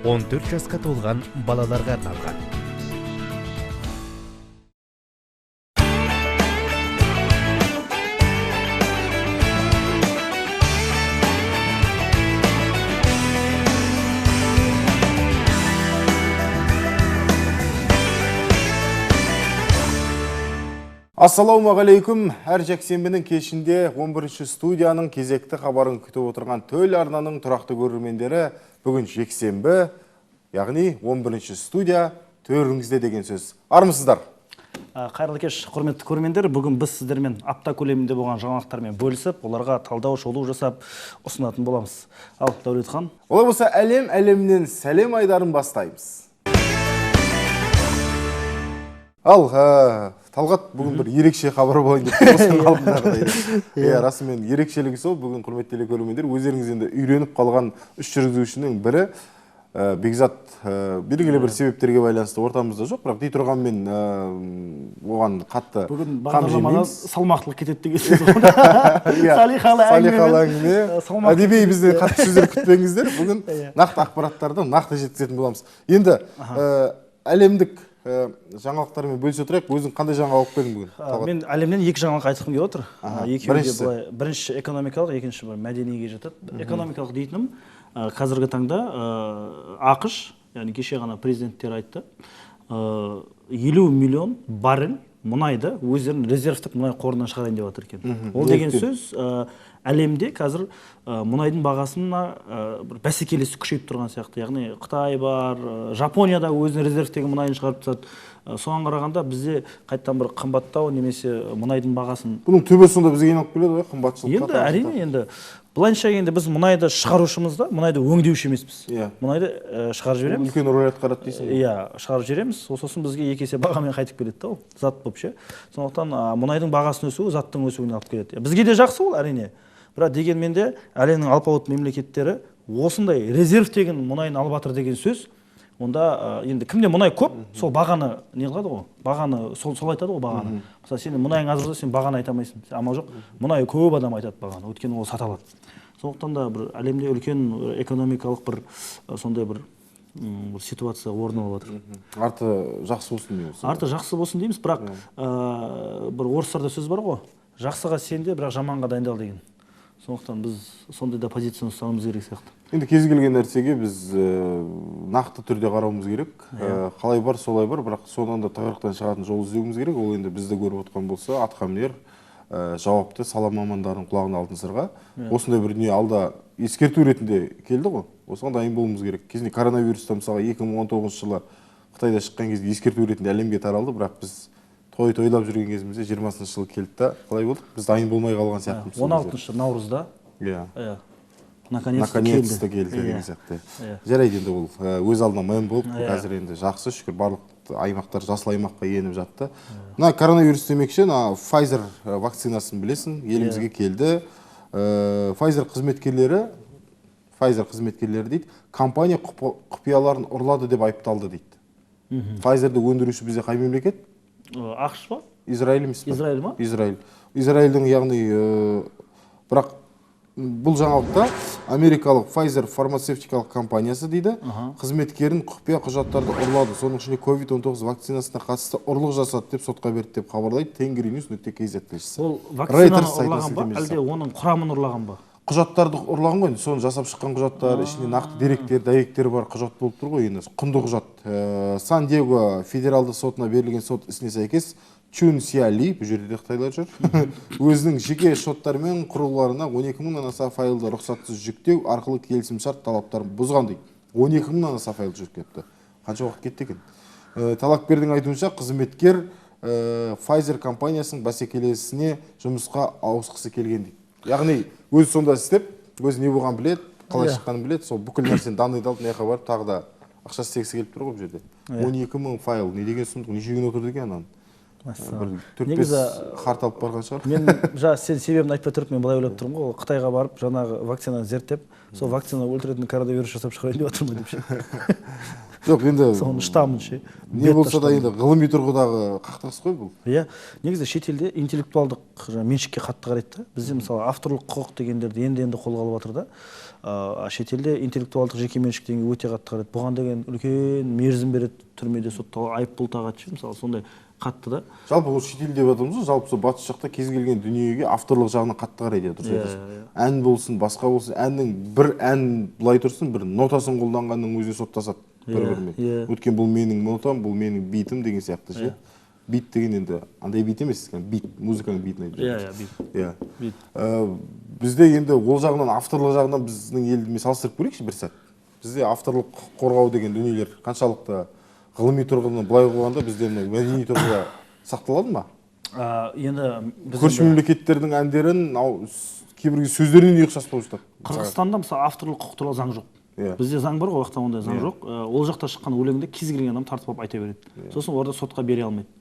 14 жасқа толған балаларға арналған. Ассалаумағалейкум. Әр жексенбінің кешінде 11-ші студияның кезекті хабарын күтіп отырған төл арнаның тұрақты көрермендері бүгін жексенбі, яғни 11-ші студия төріңізде деген сөз. Армысыздар? Қайырлы кеш, құрметті көрермендер. Бүгін біз сіздермен апта көлемінде болған жаңалықтармен бөлісіп, оларға талдау, шолу жасап ұсынатын боламыз. Ал, Дәулетхан. Олай болса, әлемнен сәлем айдарын бастаймыз. Ал, Талғат, бүгін бір ерекше хабар болайын деп тұрған қалдыңдағыдай. Расымен ерекшелігі сол, бүгін құрметті көрермендер, өздеріңіз енді үйреніп қалған үш жүргізушінің бірі Бекзат белгілі бір себептерге байланысты ортамызда жоқ, бірақ дей тұрғанмен оған қатты бүгін бағдарламада салмақтылық кетеді деген сөз ғой. Салихалы әңгіме. Әдеби бізден қатты сөздер күтпеңіздер. Бүгін нақты ақпараттарды нақты жеткізетін боламыз. Енді әлемдік жаңалықтармен бөлісе отырайық. Өзің қандай жаңалық алып келдің бүгін? Мен әлемнен екі жаңалық айтқым келіп отыр. Бірінші экономикалық, екінші мәдениге жатады. Экономикалық дейтінім, қазіргі таңда ақш, яғни кеше ғана президенттер айтты, 50 миллион баррель мұнайды өздерінің резервтік мұнай қорынан шығарайын деп жатыр екен. Ол деген сөз әлемде қазір мұнайдың бағасына бір бәсекелестік күшейіп тұрған сияқты. Яғни Қытай бар, Жапонияда өзінің резервтегі мұнайын шығарып тастады. Соған қарағанда бізде қайттан бір қымбаттау немесе мұнайдың бағасын. Бұның төбесі сонда бізге айналып келеді ғой, қымбатшылыққа. Енді әрине енді былайша енді біз мұнайды шығарушымыз да, мұнайды өңдеуші емеспіз. Мұнайды шығарып жібереміз. Үлкен рөл атқарады дейсің. Иә, шығарып жібереміз. Сосын бізге екі есе бағамен қайтып келеді да ол, зат болып ше. Сондықтан мұнайдың бағасының өсуі заттың өсуіне алып келеді. Бізге де жақсы ол әрине. Бірақ дегенмен де әлемнің алпауыт мемлекеттері осындай резервтеген мұнайын алып жатыр деген сөз. Онда енді кімде мұнай көп, сол бағаны не қылады ғой? Бағаны сол айтады ғой бағаны. Мысалы сен мұнайың аз болса, сен бағаны айта алмайсың. Амал жоқ. Мұнай көп адам айтады бағаны, өйткені ол саталады. Сондықтан да бір әлемде үлкен экономикалық бір сондай бір ситуация орын алып жатыр. Арты жақсы болсын дейміз. Арты жақсы болсын дейміз, бірақ бір орыстарда сөз бар ғой, жақсыға сенде, бірақ жаманға дайындал деген. Сондықтан біз сондай да позицияны ұстануымыз керек сияқты. Енді кез келген нәрсеге біз нақты түрде қарауымыз керек. Қалай бар, солай бар, бірақ содан да тығырықтан шығатын жол іздеуіміз керек. Ол енді бізді көріп отқан болса, атқамінер жауапты сала мамандарының құлағына алтын сырға. Осындай бір дүние алда ескерту ретінде келді ғой. Осыған дайын болуымыз керек. Кезінде коронавируста мысалға 2019 жылы Қытайда шыққан кезде ескерту ретінде әлемге таралды, бірақ біз тойлап жүрген кезімізде 20-шы жылы келді да, қалай болдық? Біз дайын болмай қалған сияқтымыз. 16-шы наурызда. Наконец-то келді деген сияқты. Жарайды, енді ол өз алдына мән болып, қазір енді жақсы, шүкір барлық аймақтар жасыл аймаққа еніп жатты. Мына коронавирус демекші, Pfizer вакцинасын білесің, елімізге келді. Pfizer қызметкерлері дейді, компания құпияларын ұрлады деп айыпталды дейді. Pfizer'ді өндіруші бізде қай мемлекет? ақш па? Израиль емес па? Израиль ма? Израильдің, яғни бірақ бұл жаңалықта америкалық Pfizer фармацевтикалық компаниясы дейді, қызметкерін құпия құжаттарды ұрлады. Соның ішінде COVID-19 вакцинасына қатысты ұрлық жасады деп сотқа берді деп хабарлайды Tengrinews.kz тілшісі. Ол вакцинаны ұрлаған ба, әлде оның құрамын ұрлаған ба? Құжаттарды ұрлаған ғой, соны жасап шыққан құжаттар, ішінде нақты деректер, дәйектер бар құжат болып тұр ғой, енді құнды құжат. Сан-Диего федералды сотына берілген сот ісіне сәйкес Чун Сиали, бұл жерде де қытайлар жүр, өзінің жеке шоттары мен құрылғыларына 12 мыңнан аса файлды рұқсатсыз жүктеу арқылы келісімшарт талаптарын бұзған дейді. 12 мыңнан аса файлды жүктепті. Қанша уақыт кетті екен? Талапкердің айтуынша қызметкер Pfizer компаниясының бәсекелесіне жұмысқа ауысқысы келген дейді. Яғни өзі сонда істеп, өзі не болған білет, қалай шыққанын білет, сол бүкіл нәрсені данныйды алып, неға барып, тағы да ақшасы тегісі келіп тұр ғой бұл жерде. 12 мың файл, не деген сұмдық, неше күн отырды екен анан? Мәссаған. бір 4-5 Негізі харт алып барған шығар. мен жаңа сен себебін айтпай тұрып мен былай ойлап тұрмын ғой, Қытайға барып жаңағы вакцинаны зерттеп, сол вакцина өлтіретін коронавирус жасап шығарайын деп жатырмын деп ше. Жоқ, енді Соның штамын ше. не болса да енді ғылыми тұрғыдағы қақтығыс қой бұл. Иә, негізі шетелде интеллектуалдық меншікке қатты қарайды да. Бізде мысалы авторлық құқық дегендерді енді қолға алып жатыр да. Шетелде интеллектуалдық жеке меншік дегенге өте қатты қарайды. Бұған деген үлкен мерзім береді, түрмеде сотталып айыппұл тағады ше, мысалы сондай қатты да. Жалпы ол шетел деп жатырмыз ғой, жалпы сол батыс жақта кез келген дүниеге авторлық жағынан қатты қарайды, дұрыс айтасың. Ән болсын, басқа болсын, әннің бір ән былай тұрсын, бір нотасын қолданғанның өзіне соттасады бір-бірімен. Өткен бұл менің нотам, бұл менің битім деген сияқты ше. Бит деген енді андай бит емес, бит, музыканың битін айтып. Бит. Бізде енді ол жағынан, авторлық жағынан біздің елді салыстырып көрейікші бір сәт. Бізде авторлық құқық қорғау деген дүниелер қаншалықты ғылыми тұрғыдан былай қойғанда бізде мәдени тұрғыда сақталады ма? Енді көрші мемлекеттердің әндерін кейбір сөздерінен ұқсас болып жатады. Қырғызстанда мысалы авторлық құқық туралы заң жоқ. Бізде заң бар ғой, ол жақта ондай заң жоқ. Ол жақта шыққан өлеңді кез келген адам тартып алып айта береді. Сосын орда сотқа бере алмайды.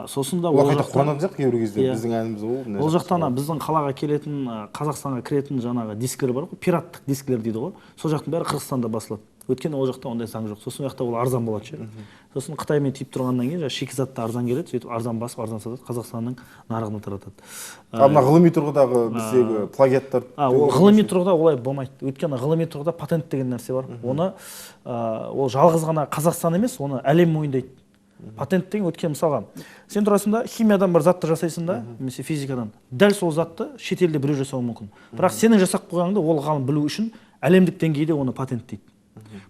Сосын да ол жақта қуанатын сияқты кейбір кезде біздің әніміз ол жақтан біздің қалаға келетін, Қазақстанға кіретін жаңағы дискілер бар ғой, пираттық дискілер дейді ғой. Сол жақтың бәрі Қырғызстанда басылады. Өйткені ол жақта ондай заң жоқ. Сосын жақта ол арзан болады ше. Сосын Қытаймен тиіп тұрғаннан кейін шикізат та арзан келеді, сөйтіп арзан басып, арзан сатады, Қазақстанның нарығына таратады. Мына ғылыми тұрғыдағы біздегі плагиаттар. Ол ғылыми тұрғыда олай болмайды. Өйткені ғылыми тұрғыда патент деген нәрсе бар. Оны ол жалғыз ғана Қазақстан емес, оны әлем мойындайды. Патент деген өткен мысалға, сен тұрасың да химиядан бір затты жасайсың да, немесе физикадан. Дәл сол затты шетелде біреу жасауы мүмкін. Бірақ сенің жасап қойғаныңды ол ғалым білу үшін әлемдік деңгейде оны патенттейді.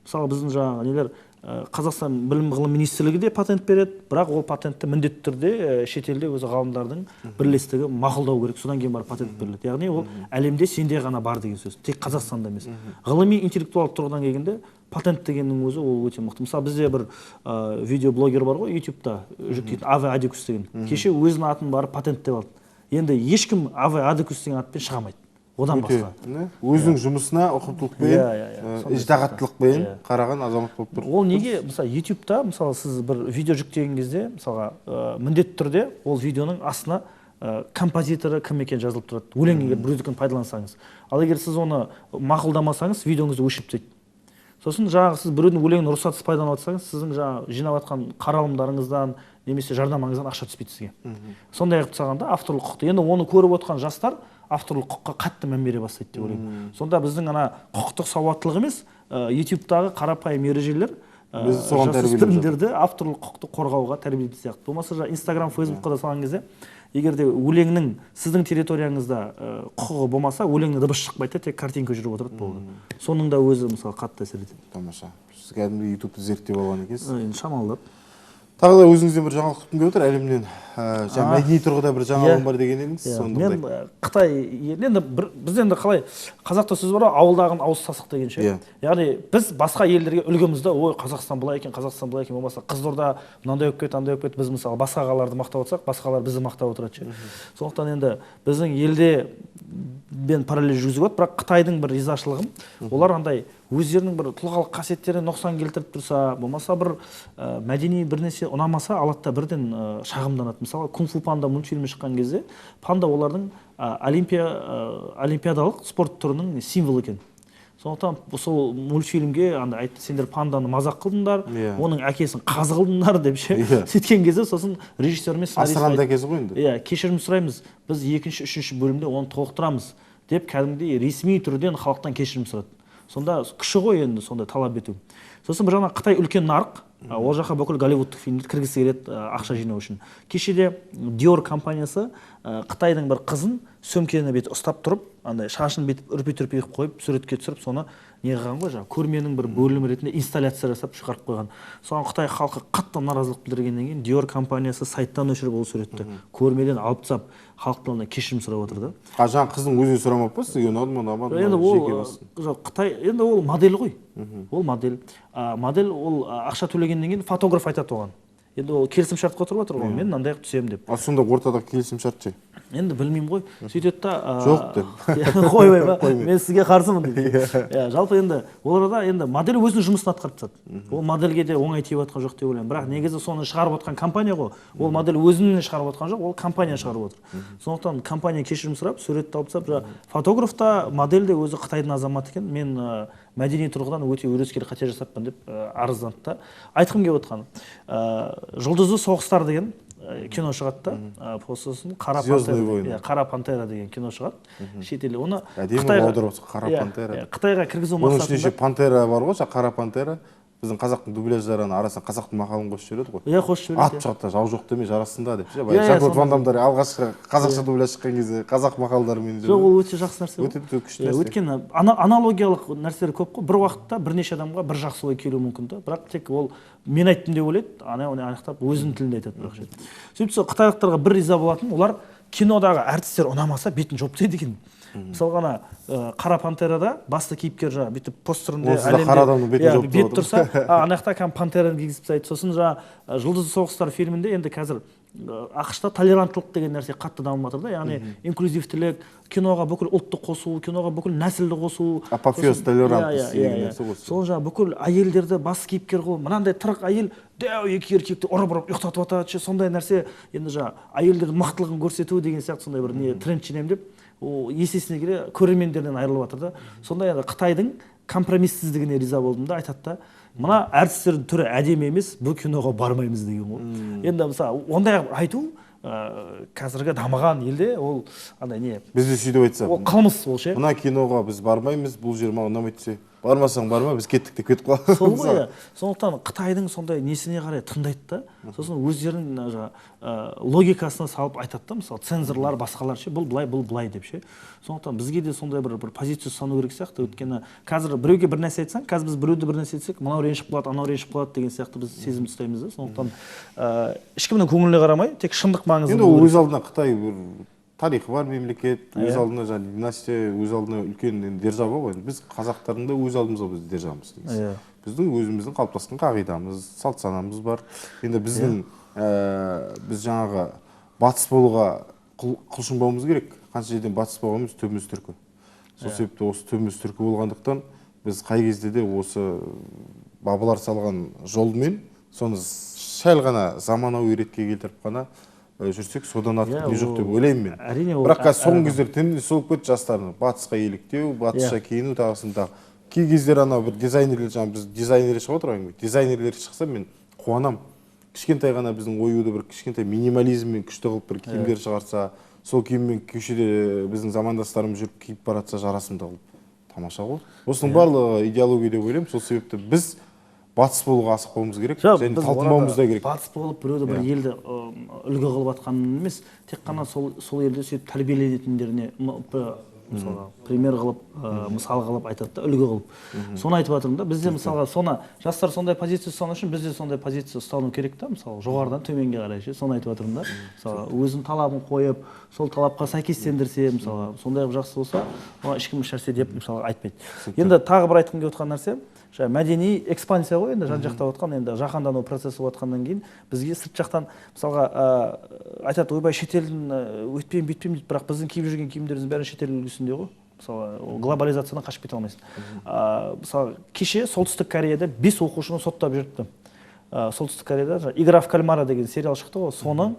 Мысалы біздің жаңағы нелер Қазақстан білім ғылым министрлігі де патент береді, бірақ ол патентті міндетті түрде шетелде өзі ғалымдардың бірлестігі мақұлдау керек, содан кейін барып патент беріледі. Яғни ол әлемде сенде ғана бар деген сөз, тек Қазақстанда емес. Ғылыми интеллектуалдық тұрғыдан келгенде патент дегеннің өзі ол өте мықты. Мысалы бізде бір видеоблогер бар ғой, YouTube-та жүктейтін Аве Адикус деген. Кеше өзінің атын барып патенттеп алды. Енді ешкім Аве Адикус деген атпен шыға алмайды. Одан басқа. Өзінің жұмысына ұқыптылықпен, іждағаттылықпен қараған азамат болып тұр. Ол неге, мысалы, YouTube-та, мысалы, сіз бір видео жүктеген кезде, мысалға, міндетті түрде ол видеоның астына композиторы кім екен жазылып тұрады. Өлең егер біреудікін пайдалансаңыз. Ал егер сіз оны мақұлдамасаңыз, видеоңызды өшіріп тастайды. Сосын жаңағы сіз біреудің өлеңін рұқсатсыз пайдаланып жатсаңыз, сіздің жаңағы жинап жатқан қаралымдарыңыздан немесе жарнамаңыздан ақша түспейді сізге. Сондай қылып тастағанда авторлық құқықты. Енді оны көріп отырған жастар авторлық құқыққа қатты мән бере бастайды деп ойлаймын. Сонда біздің ана құқықтық сауаттылық емес, YouTube-тағы қарапайым ережелер жасөспірімдерді авторлық құқықты қорғауға тәрбиелейтін сияқты. Болмаса Instagram, Facebook-қа да салған кезде, егер де өлеңнің сіздің территорияңызда құқығы болмаса, өлеңнің дыбыс шықпайды, тек картинка жүріп отырады болды. Соның да өзі мысалы қатты әсер етеді. Тамаша. Сіз кәдімгі YouTube-ды зерттеп алған екенсіз. Шамалап. Тағы да өзіңізден бір жаңалық күтім келіп отыр әлемнен. Мәдени тұрғыда бір жаңалығым бар деген едіңіз. Мен Қытай, енді біз енді қалай қазақта сөз бар ғой, ауылдағын ауыз сасық деген ше. Яғни біз басқа елдерге үлгімізді, ой, Қазақстан былай екен, болмаса Қызылорда мынандай болып кетті, андай болып кетті. Біз мысалы басқа қалаларды мақтап отырсақ, басқалар бізді мақтап отырады ше. Сондықтан енді біздің елде бен параллель жүргізіп отыр, бірақ Қытайдың бір ризашылығым, олар андай өздерінің бір тұлғалық қасиеттеріне нұқсан келтіріп тұрса, болмаса бір мәдени бір нәрсе ұнамаса, алады да бірден шағымданады. Мысалы, Кунг-фу панда мультфильмі шыққан кезде, панда олардың олимпиадалық спорт түрінің символы екен. Сондықтан сол мультфильмге айтты, сендер панданы мазақ қылдыңдар, оның әкесін қазы қылдыңдар деп ше. Сөйткен кезде сосын режиссермен асырған әкесі ғой енді. Кешірім сұраймыз, біз 2-3 бөлімде оны толықтырамыз деп кәдімгідей ресми түрден халықтан кешірім сұрады. Сонда күші ғой енді сондай талап ету. Сосын бір жағынан Қытай үлкен нарық, ол жаққа бүкіл голливудтық фильмдерді кіргісі келеді ақша жинау үшін. Кешеде Dior компаниясы Қытайдың бір қызын сөмкені бет ұстап тұрып, андай шашын бетіп үрпи-түрпи қойып, суретке түсіріп, соны не қылған ғой, жаңағы көрменің бір бөлімі ретінде инсталляция жасап шығарып қойған. Соған Қытай халқы қатты наразылық білдіргеннен кейін Dior компаниясы сайттан өшіріп ол суретті көрмеден алып тастап, халықтан кешірім сұрап отыр да. Жаңа қыздың өзіне сұрамап па, сізге ұнады ма, ұнамады ма? Енді ол Қытай, енді ол модель ғой. Ол модель ол ақша төлегеннен кейін фотограф айтады оған. енді ол келісімшартқа отырып отыр ғой, мен мынандай түсемін деп. А сонда ортада келісімшарт ше? Енді білмеймін ғой, сөйтеді да жоқ деп қоймай ма, мен сізге қарсымын дейді. Жалпы енді оларда енді модель өзінің жұмысын атқарып жатады. Ол модельге де оңай тиіп жатқан жоқ деп ойлаймын. Бірақ негізі соны шығарып отқан компания ғой. Ол модель өзінен шығарып отқан жоқ, ол компания шығарып отыр. Сондықтан компания кешірім сұрап, суретті алып тастап, фотограф та модель де өзі Қытайдың азаматы екен. Мен мәдени тұрғыдан өте өрескел қате жасаппын деп арызданды да. Айтқым келіп отқаны, Жұлдызды соғыстар деген кино шығады да, сосын Қара пантера деген кино шығады. Шетелде оны Қытайға кіргізу мақсатында. Оның ішінде пантера бар ғой, Қара пантера. Біздің қазақтың дубляждарының арасына қазақтың мақалын қосып жібереді ғой. Иә, қосып жібереді. Ат шығады, жау жоқ демей жарасында деп ше. Жан-Клод Ван Дамдар алғашқы қазақша дубляж шыққан кезде қазақ мақалдарымен. Жоқ, ол өте жақсы нәрсе. Өте күшті нәрсе. Өйткені аналогиялық нәрселер көп қой. Бір уақытта бірнеше адамға бір жақсы ой келуі мүмкін да. Бірақ тек ол мен айттым деп ойлайды, анықтап өзінің тілінде айтады бірақ ше. Сөйтсе қытайлықтарға бір риза болатын, олар кинодағы әртістер ұнамаса бетін жауып тастайды екен. Мысалға Қара пантерада басты кейіпкер жаңа бүйтіп постерінде бет тұрса, ана жақта пантераны кигізіп тастайды. Сосын жаңа Жұлдызды соғыстар фильмінде енді қазір ақш-та толеранттылық деген нәрсе қатты дамып жатыр да, яғни инклюзивтілік, киноға бүкіл ұлтты қосу, киноға бүкіл нәсілді қосу, апофеоз толерантность деген нәрсе қосу. Сол жаңа бүкіл әйелдерді басты кейіпкер қылу, мынандай тырық әйел дәу екі еркекті ұрып ұйықтатып жатады, сондай нәрсе, енді жаңа әйелдердің мықтылығын көрсету деген сияқты сондай бір не тренд жинаймын деп, ол есесіне келе көрермендерден айырылып жатыр да. Сондай енді Қытайдың компромиссіздігіне риза болдым да, айтады да, мына әртістердің түрі әдемі емес, бұл киноға бармаймыз деген ғой. Енді мысалы ондай айту қазіргі дамыған елде ол андай не? Бізде сөйтіп айтса, ол қылмыс ол ше. Мына киноға біз бармаймыз, бұл жер маған ұнамайды десе, бармасаң барма, біз кеттік деп кетіп қаламыз. Сол ғой. Сондықтан Қытайдың сондай несіне қарай тыңдайды да, сосын өздерінің логикасына салып айтады да, мысалы цензорлар басқалар ше, бұл былай деп ше. Сондықтан бізге де сондай бір позиция ұстану керек сияқты. Өйткені қазір біреуге бір нәрсе айтсаң, қазір біз біреуді бір нәрсе айтсақ, мынау ренжіп қалады, анау ренжіп қалады деген сияқты біз сезім ұстаймыз да. Сондықтан ешкімнің көңіліне қарамай, тек шындық маңызды. Енді ол өз алдына Қытай бір тарихы бар мемлекет, өз алдына жаңа династия, өз алдына үлкен держава ғой. Біз қазақтардың да өз алдымызға біз державамыз дейміз. Біздің өзіміздің қалыптасқан қағидамыз, салт санамыз бар. Енді біз жаңағы батыс болуға құлшынбауымыз керек. Қанша жерден батыс болғанымыз түбіміз түркі. Сол себепті осы түбіміз түркі болғандықтан біз қай кезде де осы бабалар салған жолмен соны сәл ғана заманауи ретке келтіріп қана жүрсек, содан артық не жоқ деп ойлаймын мен. Әрине ол. Бірақ соңғы кездері тенденция болып кетті жастардың батысқа еліктеу, батысша киіну тағысында. Кей кездері ана бір дизайнерлер, жаңа біз дизайнерлер шығып отырған, дизайнерлер шықса мен қуанам. Кішкентай ғана біздің оюды бір кішкентай минимализммен күшті қылып бір киімдер шығарса, сол киіммен көшеде біздің замандастарымыз жүріп киіп баратса жарасымды қылып. Тамаша ғой. Осының барлығы идеология деп ойлаймын. Сол себепті біз батыс болуға асықпауымыз керек, және талпынбауымыз да керек. Батыс болып біреуді бір елді үлгі қылып атқан емес, тек қана сол елде сөйтіп тәрбиеленетіндеріне мысалға пример қылып, мысал қылып айтады да, үлгі қылып. Соны айтып жатырмын да, бізде мысалға соны жастар сондай позиция ұстану үшін бізде сондай позиция ұстану керек та, мысалы жоғарыдан төменге қарай ше, соны айтып жатырмын да. Мысалы өзінің талабын қойып, сол талапқа сәйкестендірсе, мысалы сондай жақсы болса, оған ешкім ешнәрсе деп мысалы айтпайды. Енді тағы бір айтқым келіп отқан нәрсе, мәдени экспансия ғой, енді жан жақта отқан, енді жаһандану процесі отқаннан кейін бізге сырт жақтан мысалға айтады, ойбай шетелдің өтпеймін бүйтпеймін дейді, бірақ біздің киіп жүрген киімдеріміздің бәрі шетел үлгісінде ғой. Мысалы глобализациядан қашып кете алмайсың. Мысалы кеше Солтүстік Кореяда 5 оқушыны соттап жүріпті. Солтүстік Кореяда Игра в кальмара деген сериал шықты ғой, соның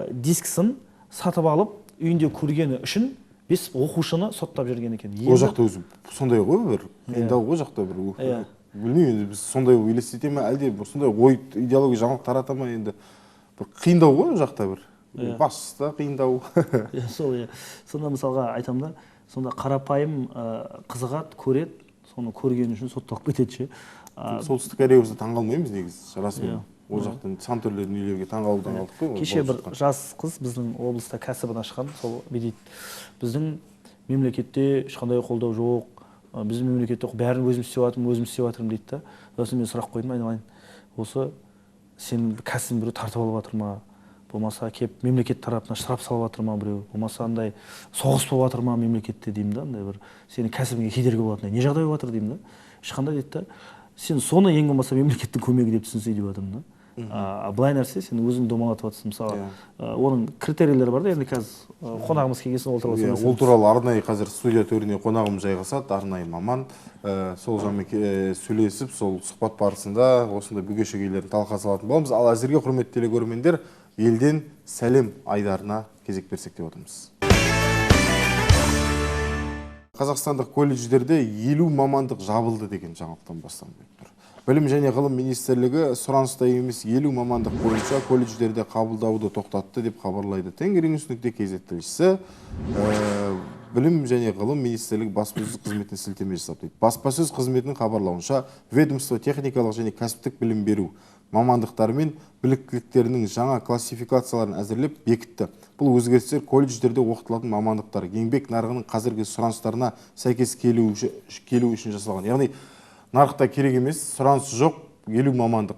дискісін сатып алып үйінде көргені үшін 5 оқушыны соттап жүрген екен. Ол жақта өзі сондай ғой бір қиындау ғой жақта бір. Білмеймін, біз сондай елестете ме, әлде сондай ой идеология жаңалық тарата ма, енді бір қиындау ғой жақта бір. Баста қиындау. Сол сонда мысалға айтамын да, сонда қарапайым қызығады, көреді, соны көргені үшін сотталып кетеді ше. Солтүстік Корея болса таңғалмаймыз негізі, расымен. Ол жақтан сан түрлі дүниелерге таңғалудан қалдық қой. Кеше бір жас қыз біздің облыста кәсібін ашқан, сол дейді, біздің мемлекетте ешқандай қолдау жоқ, біздің мемлекетте бәрін өзім істеп жатырмын дейді да. Сосын мен сұрақ қойдым, айналайын, осы сен кәсібін біреу тартып алып жатыр ма, болмаса кеп мемлекет тарапынан штраф салып жатыр ма біреу, болмаса андай соғыс болып жатыр ма мемлекетте деймін да, андай бір сенің кәсібіңе кедергі болатын не жағдай болып жатыр деймін да. Ешқандай дейді да, сен соны ең болмаса мемлекеттің көмегі деп түсінсе деп жатырмын да. Былай нәрсе, сен өзің домалатып жатсың, мысалы. Оның критерийлері бар да, енді қазір қонағымыз келген соң ол туралы ол туралы арнайы қазір студия төріне қонағымыз жайғасады, арнайы маман. Сол жағымен сөйлесіп, сол сұхбат барысында осындай бүге-шүгелерін талқыға салатын боламыз. Ал әзірге құрметті телекөрермендер, елден сәлем айдарына кезек берсек деп отырмыз. Қазақстандық колледждерде 50 мамандық жабылды деген жаңалықтан басталып тұр. Білім және ғылым министрлігі сұраныста емес 50 мамандық бойынша колледждерде қабылдауды тоқтатты деп хабарлайды Тенгринюс.kz тілшісі. Білім және ғылым министрлігі баспасөз қызметіне сілтеме жасап дейді. Баспасөз қызметінің хабарлауынша, ведомство техникалық және кәсіптік білім беру мамандықтары мен біліктіліктерінің жаңа классификацияларын әзірлеп бекітті. Бұл өзгерістер колледждерде оқытылатын мамандықтар еңбек нарығының қазіргі сұраныстарына сәйкес келу үшін жасалған. Яғни нарықта керек емес, сұраныс жоқ, 50 мамандық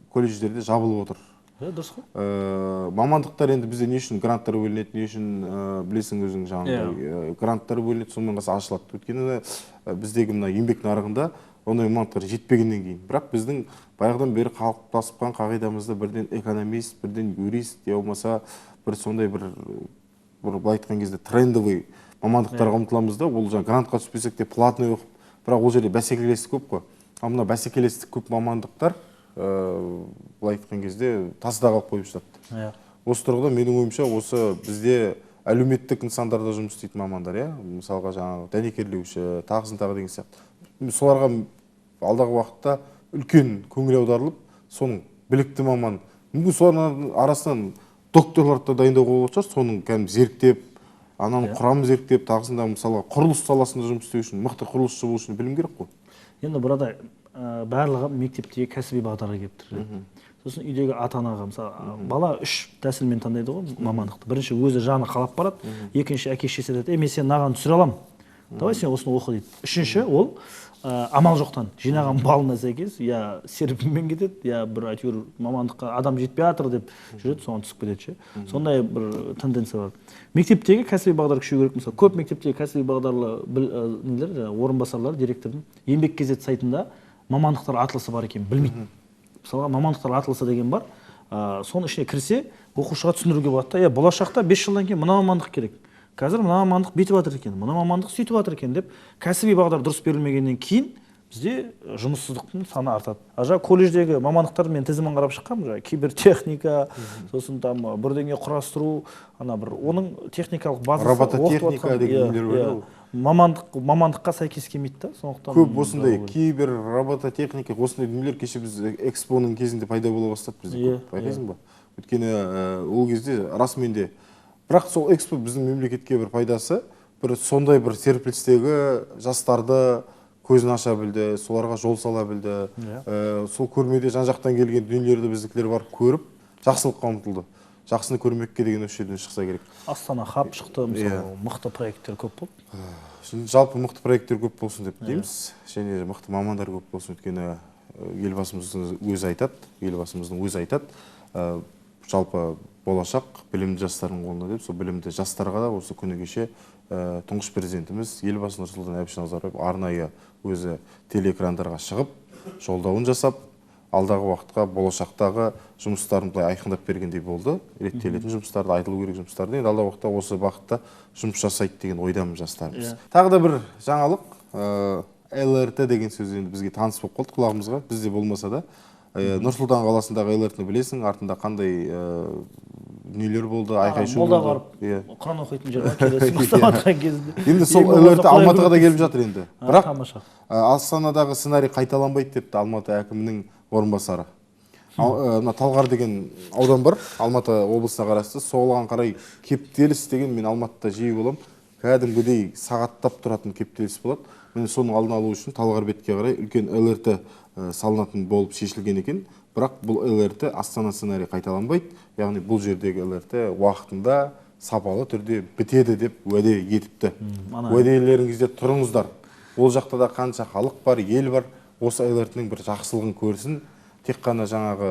колледждерде жабылып отыр. Дұрыс қой. Мамандықтар енді бізде не үшін гранттар бөлінеді, не үшін білесің өзің жаңағыдай гранттар бөлінеді, сонымен қоса ашылады. Өйткені біздегі мына еңбек нарығында ондай мамандықтар жетпегеннен кейін. Бірақ біздің баяғыдан бері қалыптасқан қағидамызда бірден экономист, бірден юрист, я болмаса бір сондай бір былай айтқан кезде трендовый мамандықтарға ұмтыламыз да, ол жаңа грантқа түспесек те платный оқып, бірақ ол жерде бәсекелестік көп қой. Ал мына бәсекелестік көп мамандықтар былай айтқан кезде тасада қалып қойып жатады. Осы тұрғыда менің ойымша осы бізде әлеуметтік нысандарда жұмыс істейтін мамандар, мысалға жаңағы дәнекерлеуші, тағысын тағы деген сияқты. Соларға алдағы уақытта үлкен көңіл аударылып, соның білікті маман, мүмкін солардың арасынан докторларды да дайындауға болатын шығар, соның кәдімгі зерттеп, ананың құрамын зерттеп, тағысында мысалға құрылыс саласында жұмыс істеу үшін, мықты құрылысшы болу үшін білім керек қой. Енді burada барлығы мектептегі кәсіби бағдарға келіп тұр. Сосын үйдегі ата-анаға мысалы бала 3 тәсілмен таңдайды ғой мамандықты. Бірінші өзі жаны қалап барады, екінші әке-шешесі айтады, мен сені мынаған түсіре аламын. Давай сен осыны оқы дейді. Үшінші ол амал жоқтан жинаған балына сәйкес, я серпінмен кетеді, я бір әйтеуір мамандыққа адам жетпей жатыр деп жүреді, соған түсіп кетеді. Сондай бір тенденция бар. Мектептегі кәсіби бағдар күшею керек. Мысалы, көп мектептегі кәсіби бағдарлы орынбасарлар, директордың еңбек кезет сайтында мамандықтар атылысы бар екен, білмейді. Мысалға, мамандықтар атылысы деген бар. Соның ішіне кірсе, оқушыға түсіндіруге болады да, болашақта 5 жылдан кейін мына мамандық керек. Қазір мына мамандық бүйтіп жатыр екен, мына мамандық сөйтіп жатыр екен деп кәсіби бағдар дұрыс берілмегеннен кейін бізде жұмыссыздықтың саны артады. Жаңа колледждегі мамандықтар мен тізімін қарап шыққанмын, кибертехника, сосын там бірдеңе құрастыру, ана бір оның техникалық базасы робототехника деген нелер бар. Мамандыққа сәйкес келмейді да, сондықтан көп осындай кибер, робототехника, осындай дүниелер кеше біз экспоның кезінде пайда бола бастады бізде. Байқайсың ба? Өйткені ол кезде расымен де, бірақ сол экспо біздің мемлекетке бір пайдасы, бір сондай бір серпілістегі жастарды көзін аша білді, соларға жол сала білді. Сол көрмеде жан-жақтан келген дүниелерді біздікілер барып көріп, жақсылыққа ұмтылды. Жақсыны көрмекке деген осы жерден шықса керек. Астана хаб шықты, мысалы, мықты проекттер көп болды. Жалпы мықты проекттер көп болсын деп дейміз, және мықты мамандар көп болсын, өйткені елбасымыздың өзі айтады, жалпы болашақ білімді жастардың қолында деп, сол білімді жастарға да осы күні кеше тұңғыш президентіміз елбасы Нұрсұлтан Әбішұлы Назарбаев арнайы өзі телеэкрандарға шығып, жолдауын жасап, алдағы уақытқа болашақтағы жұмыстарын былай айқындап бергендей болды. Реттелетін жұмыстарды, айтылу керек жұмыстарды, енді алдағы уақытта осы бағытта жұмыс жасайды деген ойдамыз жастарымыз. Тағы да бір жаңалық, ЛРТ деген сөз енді бізге таныс болып қалды құлағымызға, бізде болмаса да. Нұр-Сұлтан қаласындағы ЛРТ-ні білесің, артында қандай дүниелер болды, айқай-шу болды. Молда барып, Құран оқитын жер келесі мақтаватқан кезде. Енді сол ЛРТ Алматыға да келіп жатыр енді. Бірақ Астанадағы сценарий қайталанбайды депті Алматы әкімінің орынбасары. Талғар деген аудан бар, Алматы облысына қарасты. Соған қарай кептеліс деген, мен Алматыда жиі болам, кәдімгідей сағаттап тұратын кептеліс болады. Мен соның алдын алу үшін Талғар бетке қарай үлкен ЛРТ салынатын болып шешілген екен. Бірақ бұл ЛРТ Астана сценарий қайталанбайды. Яғни бұл жердегі ЛРТ уақытында сапалы түрде бітеді деп уәде етіпті. Уәделеріңізде тұрыңыздар. Ол жақта да қанша халық бар, ел бар. Осы ЛРТ-ның бір жақсылығын көрсін. Тек қана жаңағы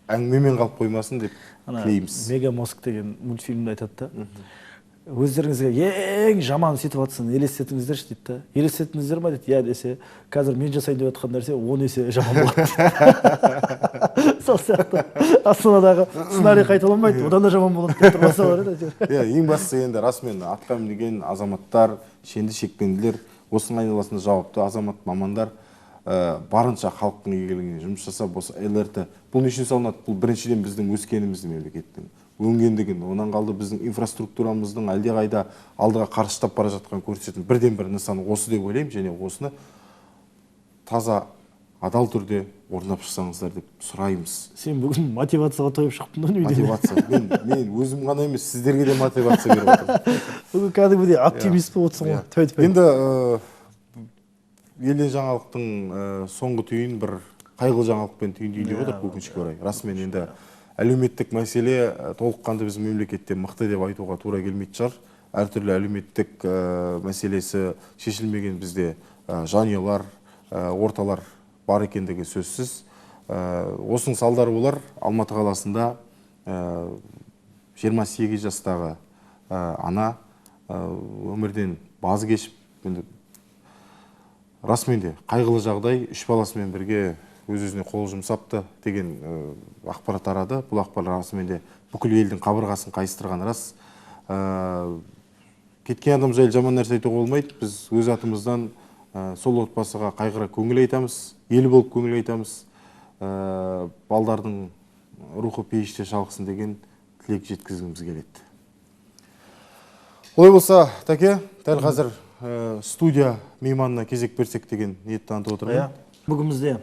әңгімемен қалып қоймасын деп тілейміз. Мегамозг деген мультфильмді айтады да. өздеріңізге ең жаман ситуацияны елестетіңіздерші дейді да. Елестеттіңіздер ма дейді. Иә десе, қазір мен жасайын деп жатқан нәрсе 10 есе жаман болады. Сол сияқты Астанадағы сценарий қайталанбайды, одан да жаман болады деп тұрмаса бар еді. Иә, ең бастысы енді расымен атқа мінген азаматтар, шенді шекпенділер, осының айналасында жауапты азамат, мамандар барынша халықтың игілігіне жұмыс жасап, осы ЛРТ бұл нешін салынады? Бұл біріншіден біздің өскеніміздің, мемлекеттің өнгендігін, онан қалды біздің инфраструктурамыздың әлдеқайда алдыға қарыштап бара жатқан көрсететін бірден бір нысан осы деп ойлаймын, және осыны таза адал түрде орнап шықсаңыздар деп сұраймыз. Сен бүгін мотивацияға тойып шықтың ғой. Мотивация. Мен өзім ғана емес, сіздерге де мотивация беріп отырмын. Бүгін кәдімгідей оптимист болып отырсың ғой. Енді елден жаңалықтың соңғы түйін бір қайғылы жаңалықпен түйіндейін деп отыр, өкінішке орай. Расымен енді әлеуметтік мәселе толыққанды біз мемлекетте мықты деп айтуға тура келмейтін шығар. Әртүрлі әлеуметтік мәселесі шешілмеген бізде жанұялар, орталар бар екендігі сөзсіз. Осының салдары болар Алматы қаласында 28 жастағы ана өмірден базы кешіп, расымен де қайғылы жағдай, 3 баласымен бірге өз-өзіне қол жұмсапты деген ақпарат тарады. Бұл ақпарат расымен де бүкіл елдің қабырғасын қайыстырған рас. Кеткен адам жайлы жаман нәрсе айтуға болмайды. Біз өз атымыздан сол отбасыға қайғыра көңіл айтамыз, ел болып көңіл айтамыз. Балдардың рухы пейіште шалқысын деген тілек жеткізгіміз келеді. Олай болса, Тәке, дәл қазір студия мейманына кезек берсек деген ниет танытып отырмын. Бүгін бізде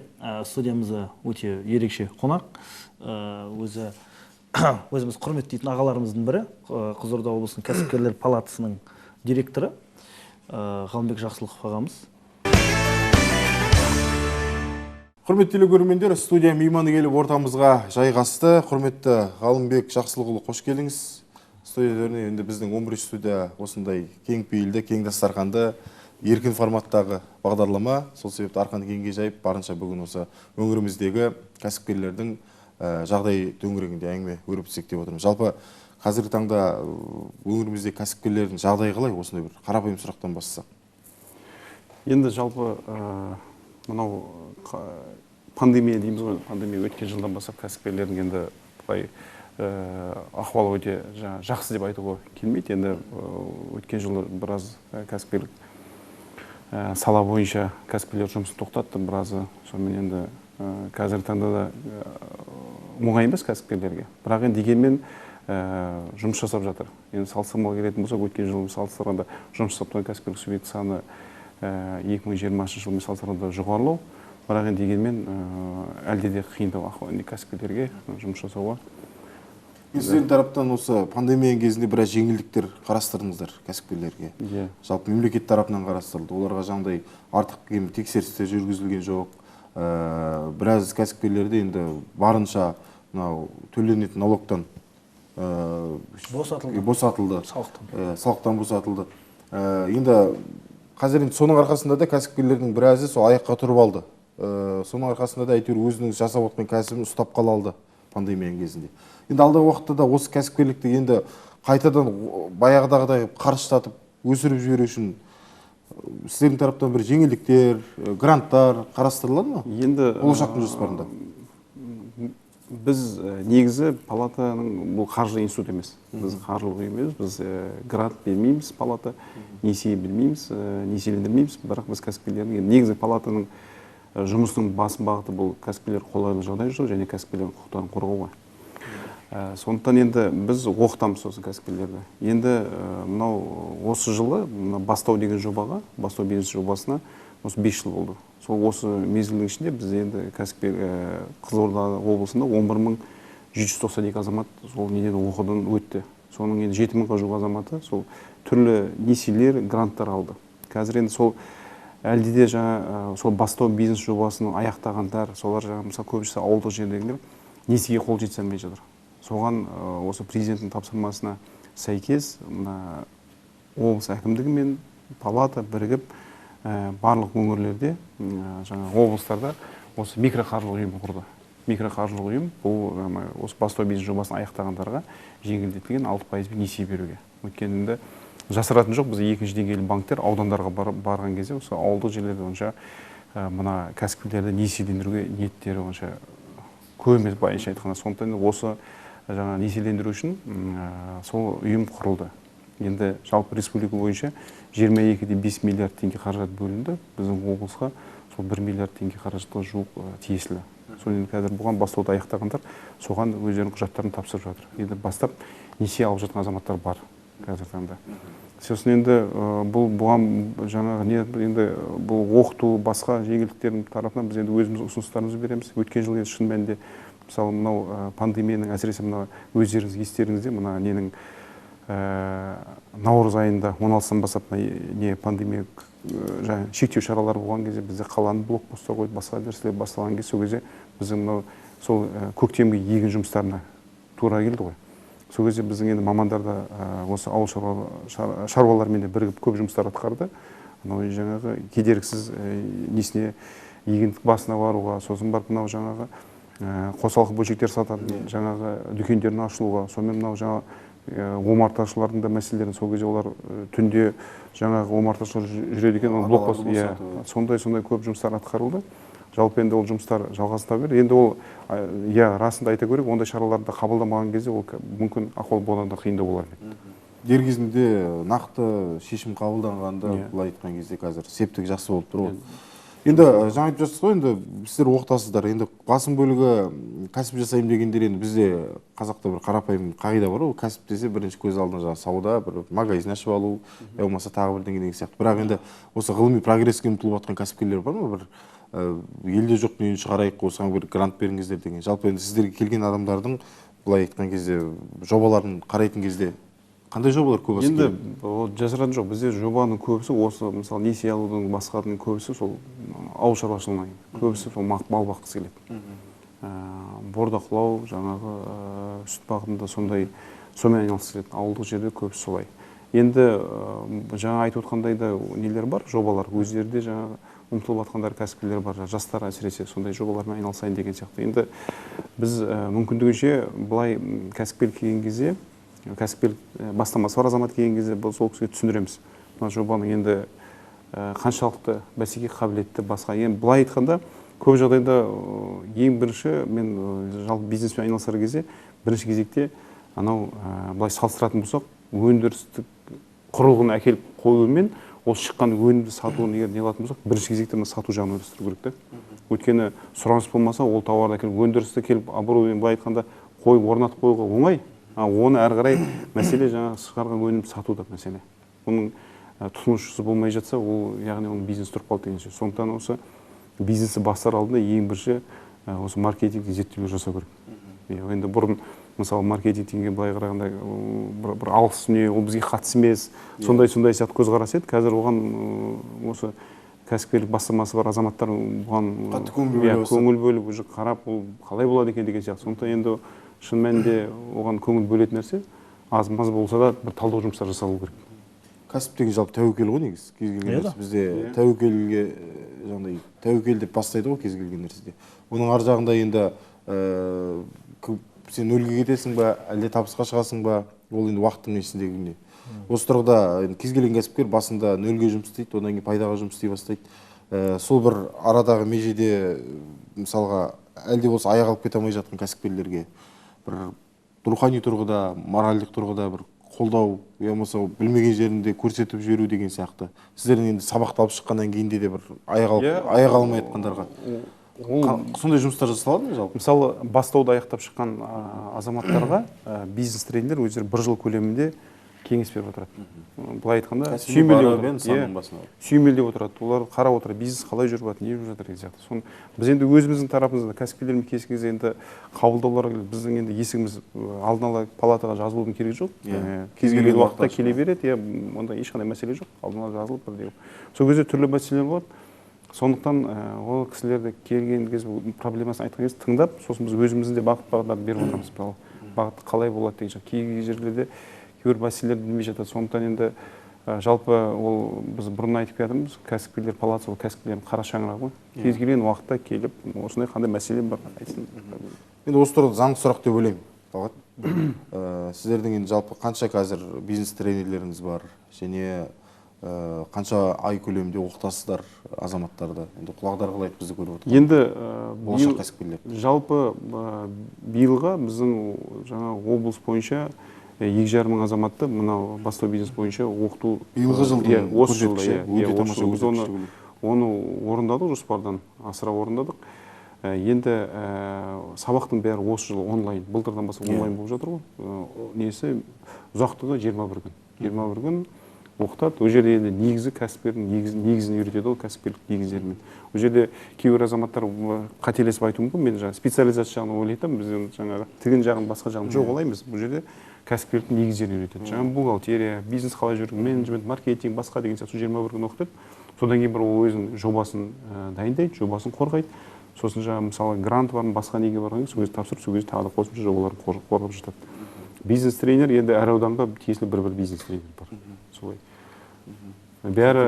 студиямызда өте ерекше қонақ. Өзіміз құрмет дейтін ағаларымыздың бірі, Қызылорда облысының кәсіпкерлер палатасының директоры Ғалымбек Жақсылықов ағамыз. Құрметті көрермендер, студия мейманы келіп ортамызға жайғасты. Құрметті Ғалымбек Жақсылықұлы, қош келдіңіз. Студияда енді біздің 11 студия осындай кең пейілді, кең дастарханды, еркін форматтағы бағдарлама. Сол себепті арқаны кеңге жайып, барынша бүгін осы өңіріміздегі кәсіпкерлердің жағдай төңірегінде әңгіме өрбітсек деп отырмыз. Жалпы қазіргі таңда өңіріміздегі кәсіпкерлердің жағдайы қалай? Осындай бір қарапайым сұрақтан бастасақ. Енді жалпы мынау пандемия дейміз ғой, пандемия өткен жылдан бастап кәсіпкерлердің енді былай ахуалы өте жақсы деп айтуға келмейді. Енді өткен жылы біраз кәсіпкерлік сала бойынша кәсіпкерлер жұмысын тоқтатты, біразы. Сонымен енді қазіргі таңда да оңай емес кәсіпкерлерге. Бірақ енді дегенмен жұмыс жасап жатыр. Енді салыстырмалы келетін болсақ, өткен жылмен салыстырғанда жұмыс жасап тұрған кәсіпкерлік субъекті саны 2020 жылмен салыстырғанда жоғарылау. Бірақ енді дегенмен әлде де қиындау кәсіпкерлерге жұмыс жасауға. Сіздердің тараптан осы пандемия кезінде біраз жеңілдіктер қарастырдыңыздар кәсіпкерлерге. Жалпы мемлекет тарапынан қарастырылды. Оларға жаңағыдай артық тексерістер жүргізілген жоқ. Біраз кәсіпкерлерді енді барынша төленетін налогтан босатылды. Салықтан босатылды. Енді қазір соның арқасында да кәсіпкерлердің біразы сол аяққа тұрып алды. Соның арқасында да әйтеуір өзінің жасап отқан кәсібін ұстап қала алды пандемия кезінде. Енді алдағы уақытта да осы кәсіпкерлікті енді қайтадан баяғыдағыдай қарыштатып өсіріп жіберу үшін сіздердің тараптан бір жеңілдіктер, гранттар қарастырылады ма? Енді болашақтың жоспарында. Біз негізі палатаның бұл қаржы институт емес. Біз қаржылық ұйым емес, біз грант бермейміз палата, несие бермейміз, несиелендірмейміз. Бірақ біз кәсіпкерлердің негізі палатаның жұмысының басым бағыты бұл кәсіпкерлер қолайлы жағдай жасау және кәсіпкерлердің құқықтарын қорғауға. Сондықтан енді біз оқытамыз осы кәсіпкерлерді. Енді мынау осы жылы бастау деген жобаға, бастау бизнес жобасына осы 5 жыл болды. Сол осы мезгілдің ішінде біз енді Қызылорда облысында 11.192 азамат сол неден оқудан өтті. Соның енді 7.000-ға жуық азаматы сол түрлі несиелер, гранттар алды. Қазір енді сол әлде де жаңа сол бастау бизнес жобасының аяқтағандар, солар жаңа мысалы көбісі ауылдық жерлердегілер несиеге қол жеткізе алмай жатыр. Соған осы президенттің тапсырмасына сәйкес облыс әкімдігі мен палата бірігіп барлық өңірлерде, жаңа облыстарда осы микроқаржылық ұйым құрды. микроқаржылық ұйым бұл осы бастау бизнес жобасын аяқтағандарға жеңілдетілген 6% несие беруге. Өйткені енді жасыратын жоқ, біз екінші деңгейлі банктер аудандарға барған кезде осы ауылдық жерлерде онша мына кәсіпкерлерді несиелендіруге ниеттері онша көп емес, былайша айтқанда. Сондықтан осы жаңа несиелендіру үшін сол ұйым құрылды. Енді жалпы республика бойынша 22,5 миллиард теңге қаражат бөлінді. Біздің облысқа сол 1 миллиард теңге қаражатқа жуық тиесілі. Соны қазір бұған бастауды аяқтағандар соған өздерінің құжаттарын тапсырып жатыр. Енді бастап несие алып жатқан азаматтар бар қазіргі таңда. Сосын енді бұған жаңағы енді бұл оқыту басқа жеңілдіктердің тарапынан біз енді өзіміз ұсыныстарымызды береміз. Өткен жылы шын мәнінде мысалы мынау пандемияның әсіресе мына өздеріңіз естеріңізде мына ненің наурыз айында 16-дан бастап не пандемия шектеу шаралары болған кезде бізде қаланы блокпостқа қойып басқа нәрселер басталған кезде сол кезде біздің мынау сол көктемгі егін жұмыстарына тура келді ғой. Сол кезде біздің енді мамандар да осы ауыл шаруалармен де бірігіп көп жұмыстар атқарды. Мынау жаңағы кедергісіз несіне егіндік басына баруға, сосын барып мынау жаңағы қосалқы бөлшектер сататын жаңағы дүкендерін ашылуға, сонымен мынау жаңағы омарташылардың да мәселелерін сол кезде олар түнде жаңағы омарташылар жүреді екен, блокпост, сондай көп жұмыстар атқарылды. Жалпы енді ол жұмыстар жалғасын табар. Енді ол расында айта көрейік, ондай шараларды қабылдамаған кезде ол мүмкін ахуал бұдан да қиындау болар еді. Дер кезінде нақты шешім қабылданғанда былай айтқан кезде қазір септігі жақсы болып тұр ғой. Енді жаңа айтып жатсыз ғой, енді сіздер оқытасыздар. Енді басым бөлігі кәсіп жасаймын дегендер, енді бізде қазақта бір қарапайым қағида бар ғой, кәсіп десе бірінші көз алдына жаңағы сауда, бір магазин ашып алу, болмаса тағы бір деген сияқты. Бірақ енді осы ғылыми прогресске ұмтылып жатқан кәсіпкерлер бар ма? Бір елде жоқ дүниені шығарайық, осыған бір грант беріңіздер деген. Жалпы енді сіздерге келген адамдардың былай айтқан кезде жобаларын қарайтын кезде қандай жобалар көп? Енді жасыратын жоқ, бізде жобаның көбісі осы мысалы несие алудың басқаның көбісі сол ауыл шаруашылығынан, көбісі сол мал баққысы келеді. Бордақылау, жаңағы сүт бағытында сондай сонымен айналысып келеді. Ауылдық жерде көбісі солай. Енді жаңа айтып отқандай да нелер бар, жобалар, өздерінде жаңағы ұмтылып жатқандар кәсіпкерлер бар, жастар әсіресе сондай жобалармен айналысайын деген сияқты. Енді біз мүмкіндігінше былай кәсіпкер келген кезде, кәсіпкер бастамасы бар азамат келген кезде бұл сол кісіге түсіндіреміз. Мына жобаның енді қаншалықты бәсекеге қабілетті басқа. Енді былай айтқанда көп жағдайда ең бірінші мен жалпы бизнеспен айналысар кезде бірінші кезекте анау былай салыстыратын болсақ, өндірістік құрылғыны әкеліп қоюмен осы шыққан өнімді сатуын егер не алатын болсақ, бірінші кезекте мына сату жағын өсіру керек та. Өйткені сұраныс болмаса, ол тауарды әкеліп өндірісті келіп оборудование былай айтқанда қойып орнатып қоюға оңай. Оны әрі қарай мәселе жаңағы шығарған өнімді сатуда мәселе. Оның тұтынушысы болмай жатса, ол яғни оның бизнес тұрып қалды деген сөз. Сондықтан осы бизнесті бастар алдында ең бірінші осы маркетингтік зерттеулер жасау керек. Енді бұрын мысалы маркетингке былай қарағанда бір алыс дүние, ол бізге қатысы емес, сондай сияқты көзқарас еді. Қазір оған осы кәсіпкерлік бастамасы бар азаматтар бұған көңіл бөліп уже қарап, ол қалай болады екен деген сияқты. Сондықтан енді шын мәнінде оған көңіл бөлетін нәрсе аз-маз болса да бір талдау жұмыстар жасалу керек. Кәсіп деген жалпы тәуекел ғой негізі. Кез келген нәрсе бізде тәуекелге жаңағыдай тәуекел деп бастайды ғой кез келген нәрседе. Оның ар жағында енді сен нөлге кетесің ба, әлде табысқа шығасың ба, ол енді уақыттың еншісіндегі не. Осы тұрғыда кез келген кәсіпкер басында нөлге жұмыс істейді, одан кейін пайдаға жұмыс істей бастайды. Сол бір арадағы межеде мысалға әлде болса аяқ алып кете алмай жатқан кәсіпкерлерге бір рухани тұрғыда, моральдық тұрғыда бір қолдау, болмаса білмеген жерінде көрсетіп жіберу деген сияқты. Сіздердің енді сабақты алып шыққаннан кейін де бір аяқ алмай жатқандарға сондай жұмыстар жасалады ма жалпы? Мысалы, бастауды аяқтап шыққан азаматтарға бизнес тренерлер өздері бір жыл көлемінде кеңес беріп отырады. Былай айтқанда сүйемелдеп отырады. Олар қарап отырады, бизнес қалай жүріп жатыр, не жүріп жатыр деген сияқты. Соны біз енді өзіміздің тарапымызда кәсіпкерлермен кездескен енді қабылдауларға біздің енді есігіміз алдын ала палатаға жазылудың керегі жоқ. Кез келген уақытта келе береді, онда ешқандай мәселе жоқ. Алдын ала жазылып бір. Сол кезде түрлі мәселелер болады. Сондықтан ол кісілерді келген кезде проблемасын айтқан кезде тыңдап, сосын біз өзіміздің де бағыт-бағдар беріп отырмыз. Бағыт қалай болады деген сияқты. Кей жерлерде кейбір мәселелер білмей жатады. Сондықтан енді Жалпы ол біз бұрын айтып келатырмыз, кәсіпкерлер палатасы ол кәсіпкерлердің қара шаңырағы ғой. Кез келген уақытта келіп, осындай қандай мәселе бар айтсын. Енді осы тұрғыда заңды сұрақ деп ойлаймын. Талғат, сіздердің енді жалпы қанша қазір бизнес тренерлеріңіз бар, және қанша ай көлемінде оқытасыздар азаматтарды? Енді құлағдар қалай бізді көріп отыр? Енді болашақ кәсіпкерлер. Жалпы биылға біздің жаңа облыс бойынша 2,5 мың азаматты мынау бастау бизнес бойынша оқыту биылғы жылдың осы жылда оны орындадық, жоспардан асыра орындадық. Енді сабақтың бәрі осы жыл онлайн, былтырдан бастап онлайн болып жатыр ғой. Несі ұзақтығы 21 күн. 21 күн оқытады. Ол жерде енді негізі кәсіпкердің негізін үйретеді, ол кәсіпкерлік негіздерімен. Ол жерде кейбір азаматтар қателесіп айтуы мүмкін, мен жаңа специализация жағын ойлайтын, біз жаңағы тігін жағын, басқа жағын жоқ олаймыз. Бұл жерде кәсіпкерліктің негіздерін үйретеді. Жаңа бухгалтерия, бизнес қалай жүру, менеджмент, маркетинг, басқа деген сияқты 21 күн оқытады. Содан кейін бір ол өзінің жобасын дайындайды, жобасын қорғайды. Сосын жаңа мысалы грант бар, басқа неге барған кезде сол кезде тапсырып, сол кезде тағы да қосымша жобаларын қорғап жатады. Бизнес тренер енді әр ауданға тиесілі бір бизнес тренер бар. Солай. Бәрі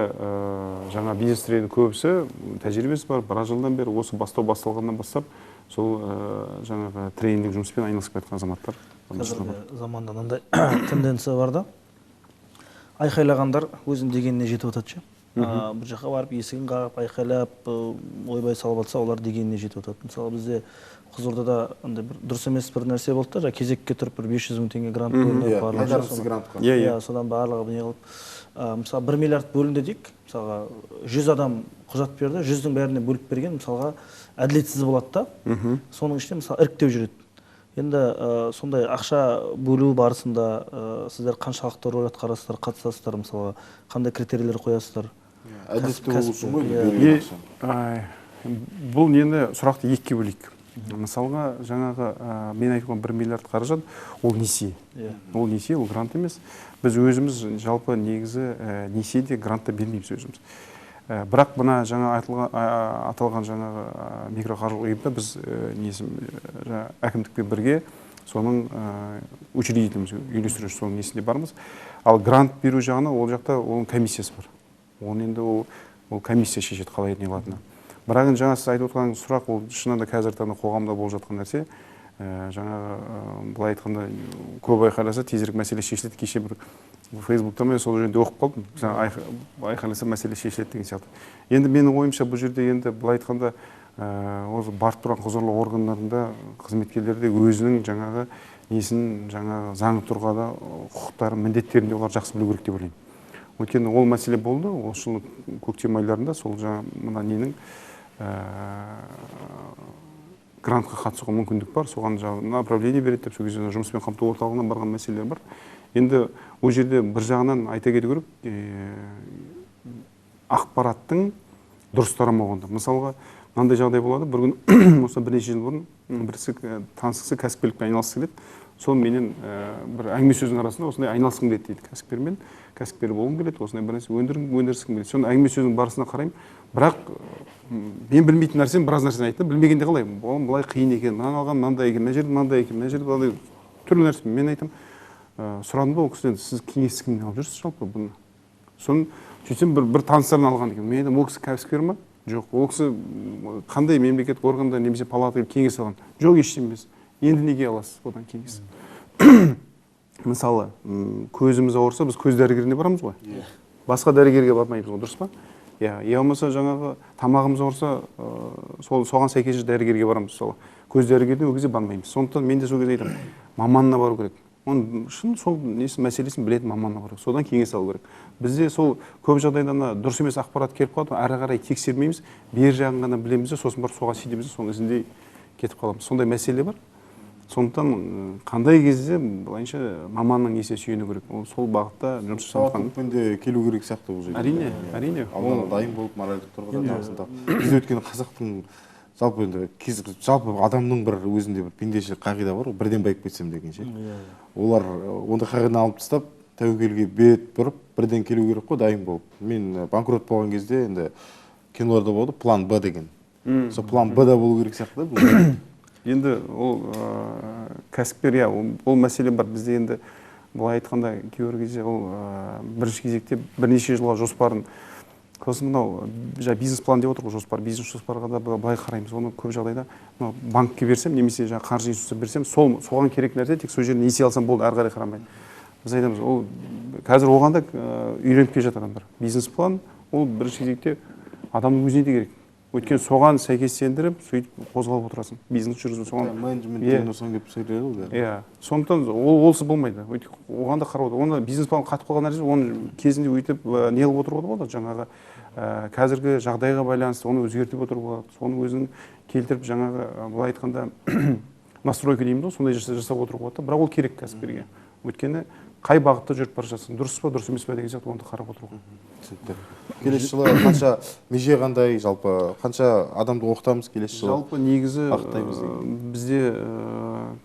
жаңа бизнес тренер көбісі тәжірибесі бар, біраз жылдан бері осы басталғаннан бастап сол жаңағы тренинг жұмыспен айналысып жатқан азаматтар. Қазіргі заманда мынандай тенденция бар да, айқайлағандар өзін дегеніне жетіп жатады ше. Бір жаққа барып есігін қағып айқайлап ойбай салып жатса, олар дегеніне жетіп жатады. Мысалы бізде Қызылордада андай бір дұрыс емес бір нәрсе болды да, кезекке тұрып бір 500 мың теңге грант бөлініп барлығы. Содан барлығы не қылып, мысалы 1 миллиард бөлінді дейік, мысалға 100 адам құжат берді, 100-дің бәріне бөліп берген, мысалға әділетсіз болады да. Соның ішінде мысалы іріктеу жүреді. Енді сондай ақша бөлу барысында сіздер қаншалықты рөл атқарасыздар, қатысасыздар, мысалға қандай критерийлер қоясыздар? Әділетті болу үшін ғой. Бұл енді сұрақты екіге бөлейік. Мысалға жаңағы мен айтқан 1 миллиард қаражат ол несие. Ол несие, ол грант емес. Біз өзіміз жалпы негізі несиеде грантта бермейміз өзіміз. Бірақ мына жаңа аталған жаңағы микроқаржылық ұйымда біз әкімдікпен бірге соның учредителіміз, үйлестіруші соның несінде бармыз. Ал грант беру жағына ол жақта оның комиссиясы бар. Оны енді ол комиссия шешеді қалай не алатыны. Бірақ енді жаңа сіз айтып отырған сұрақ, ол шынында қазіргі таңда қоғамда болып жатқан нәрсе. Жаңағы былай айтқанда көп айқайласа тезірек мәселе шешіледі. Кеше бір Фейсбукта мен сол жерде оқып қалдым. Айқайласа мәселе шешіледі деген сияқты. Енді менің ойымша бұл жерде енді былай айтқанда осы барып тұрған құзырлы органдарында қызметкерлерде өзінің жаңағы несін жаңағы заңды тұрғыда құқықтары, міндеттерін олар жақсы білу керек деп ойлаймын. Өйткені ол мәселе болды, осы жылы көктем айларында сол жаңа мына ненің грантқа қатысуға мүмкіндік бар, соған направление береді деп, сол кезде жұмыспен қамту орталығынан барған мәселелер бар. Енді ол жерде бір жағынан айта кету керек, ақпараттың дұрыс тарамағанда. Мысалға, мынандай жағдай болады, бір күн осы бірнеше жыл бұрын бірісі танысқысы кәсіпкерлікпен айналысқысы келеді. Сол менен бір әңгіме сөздің арасында осындай айналысқым келеді дейді. Кәсіпкермен, кәсіпкер болғым келеді, осындай бір нәрсе өндіргім келеді. Соны әңгіме сөздің барысына қараймын. Бірақ мен білмейтін нәрсем біраз нәрсені айтты. Білмегенде қалай? Оған былай қиын екен, мынаны алған, мынандай екен, мына жерде мынандай екен, мына жерде мынандай түрлі нәрсе. Мен айтам, сұрадым да ол кісіден, сіз кеңес кімнен алып жүрсіз жалпы бұны? Соны сөйтсем бір таныстарынан алған екен. Мен айтам, ол кісі кәсіпкер ма? Жоқ. Ол кісі қандай мемлекеттік органда немесе палатаға кеңес алған? Жоқ, ештеңе емес. Енді неге аласыз одан кеңес? Мысалы, көзіміз ауырса, біз көз дәрігеріне барамыз ғой. Басқа дәрігерге бармаймыз ғой, дұрыс па? Я болмаса жаңағы тамағымыз ауырса, соған сәйкес дәрігерге барамыз. Көз дәрігеріне ол кезде бармаймыз. Сондықтан мен де сол кезде айтамын, маманына бару керек. Оның шын сол мәселесін білетін маманына бару керек. Содан кеңес алу керек. Бізде сол көп жағдайда дұрыс емес ақпарат келіп қалады, әрі қарай тексермейміз, бер жағын ғана білеміз, сосын барып соған сүйдеміз, соның ізінде кетіп қаламыз. Сондай мәселе бар. Сондықтан қандай кезде былайынша маманның несіне сүйену керек. Ол сол бағытта жұмыс жасап де келу керек сияқты бұл жерде. Әрине. Алдын дайын болып моральдық тұрғыда табысында. Бізде өйткені қазақтың жалпы енді жалпы адамның бір өзінде бір пендешілік қағида бар, бірден байып кетсем деген ше. Олар ондай қағиданы алып тастап, тәуекелге бет бұрып, бірден келу керек қой, дайын болып. Мен банкрот болған кезде енді киноларда болды план Б деген. Сол план Б да болу керек сияқты бұл. Енді ол кәсіпкер, ол мәселе бар. Бізде енді былай айтқанда кейбір кезде ол бірінші кезекте бірнеше жылға жоспарын, сосын мынау бизнес план деп отыр ғой, жоспар, бизнес жоспарға да былай қараймыз. Оны көп жағдайда банкке берсем, немесе қаржы институциясына берсем, соған керек нәрсе, тек сол жерде несие алсам болды, ары қарай қарамайды. Біз айтамыз, ол қазір оған да үйреніп келе жатыр адамдар. Бизнес план ол бірінші кезекте адамның өзіне де керек. Өйткені соған сәйкестендіріп, сөйтіп қозғалып отырасың. Бизнес жүргізу соған. Менеджмент соған келіп сөйледі ғой. Иә. Сондықтан олсыз болмайды. Оған да қарап отыр. Оны бизнес план қатып қалған нәрсе, оны кезінде өйтіп не қылып отыруға болады, жаңағы қазіргі жағдайға байланысты оны өзгертіп отыруға болады. Соның өзін келтіріп жаңағы былай айтқанда настройка дейміз ғой, сондай жасап отыруға болады. Бірақ ол керек кәсіпкерге. Өйткені қай бағытта жүріп бара жатсың, дұрыс па, дұрыс емес па деген сияқты оны қарап отыруға. Түсінікті. Келесі жылы қанша меже қандай, жалпы қанша адамды оқытамыз келесі жылы? Жалпы негізі бізде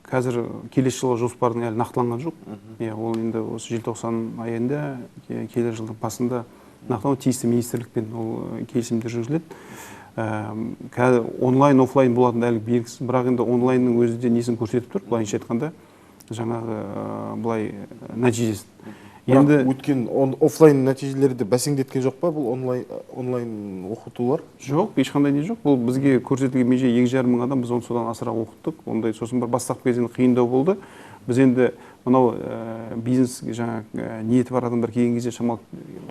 қазір келесі жылы жоспардың әлі нақтыланған жоқ. Ол енді осы желтоқсан айында, келер жылдың басында нақтыланып, тиісті министрлікпен ол келісімдер жүргізіледі. Онлайн, офлайн болатын әлі белгісіз, бірақ енді онлайнның өзі де несін көрсетіп тұр, былайынша айтқанда жаңағы былай нәтижесін. Енді өткен офлайн нәтижелерді бәсеңдеткен жоқ па бұл онлайн оқытулар? Жоқ, ешқандай не жоқ. Бұл бізге көрсетілген меже 2,5 мың адам, біз оны содан асыра оқыттық. Ондай сосын бір бастапқы кезеңде қиындау болды. Біз енді мынау бизнес жаңа ниеті бар адамдар келген кезде шамалы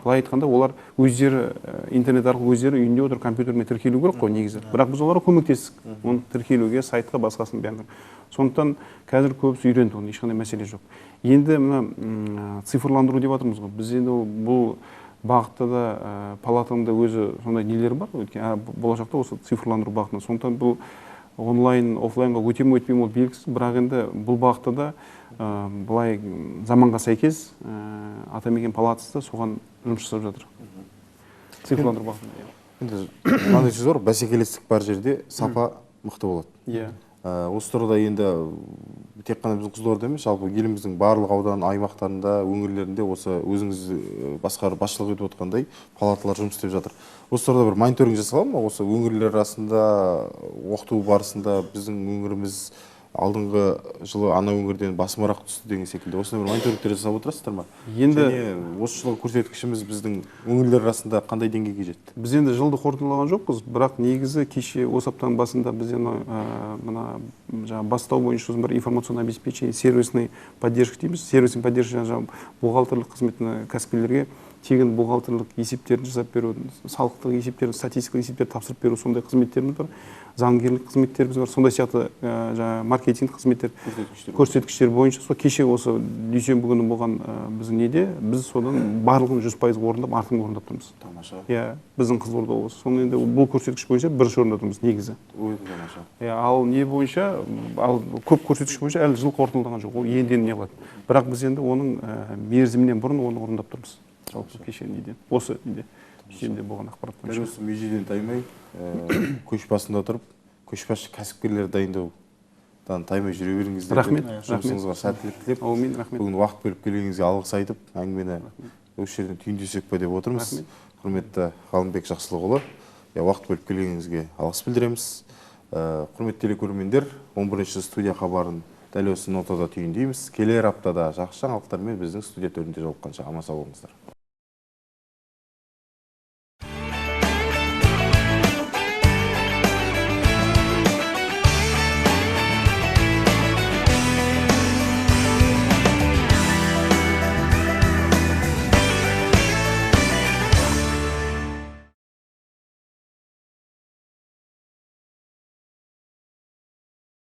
былай айтқанда олар өздері интернет арқылы өздері үйінде отырып компьютермен тіркелу керек қой негізі. Бірақ біз оларға көмектестік. Оны тіркелуге, сайтқа, басқасын бәрін. Сондықтан қазір көбісі үйренді, оның ешқандай мәселе жоқ. Енді мына цифрландыру деп жатырмыз ғой. Біз енді бұл бағытта да палатаның да өзі сондай нелері бар. Өйткені болашақта осы цифрландыру бағытында. Сондықтан бұл онлайн, офлайнға өте ме өтпей ме ол белгісіз. Бірақ енді бұл бағытта да былай заманға сәйкес Атамекен палатасы соған жұмыс жасап жатыр. Цифрландыру бағытында. Енді мынандай сөз бар, бәсекелестік бар жерде сапа мықты болады. Иә. Осы тұрғыда енді тек қана біздің Қызылорда емес, жалпы еліміздің барлық аудан, аймақтарында, өңірлерінде осы өзіңіз басқарып басшылық етіп отқандай палаталар жұмыс істеп жатыр. Осы тұрғыда бір мониторинг жасалады ма? Осы өңірлер арасында оқыту барысында біздің өңіріміз алдыңғы жылы ана өңірден басымырақ түсті деген секілді. Осындай бір мониторингтер жасап отырасыздар ма? Енді осы жылғы көрсеткішіміз біздің өңірлер арасында қандай деңгейге жетті? Біз енді жылды қорытындылаған жоқпыз, бірақ негізі кеше осы аптаның басында біз мына жаңағы бастау бойынша сосын бір информационное обеспечение, сервисный поддержка дейміз. Сервисный поддержка жаңағы бухгалтерлік қызметіне кәсіпкерлерге тегін бухгалтерлік есептерін жасап беру, салықтық есептерін, статистикалық есептерді тапсырып беру, сондай қызметтеріміз бар. Заңгерлік қызметтеріміз бар, сондай сияқты маркетинг қызметтер көрсеткіштер бойынша сол кеше осы дүйсенбі күні болған біздің неде біз содан барлығын 100% орындап, артын орындап тұрмыз. Тамаша. Иә, біздің Қызылорда облысы. Соны енді бұл көрсеткіш бойынша бірінші орында тұрмыз негізі. Тамаша. Ал не бойынша, ал көп көрсеткіш бойынша әлі жыл қорытындылаған жоқ. Ол енді не қылады. Бірақ біз енді оның мерзімінен бұрын оны орындап тұрмыз. Жалпы кеше неден. Осы неде. Дүйсенбіде болған ақпараттан. Дәл осы межеден таймай, көш басында тұрып, көшбасшы кәсіпкерлер дайындаудан таймай жүре беріңіздер. Рахмет. Жұмысыңызға сәттілік тілеп. Аумин, рахмет. Бүгін уақыт бөліп келгеніңізге алғыс айтып, әңгімені осы жерден түйіндесек па деп отырмыз. Құрметті Ғалымбек Жақсылықұлы, уақыт бөліп келгеніңізге алғыс білдіреміз. Құрметті телекөрермендер, 11-ші студия хабарын дәл осы нотада түйіндейміз. Келер аптада жақсы жаңалықтармен біздің студия төрінде жолыққанша аман сау болыңыздар.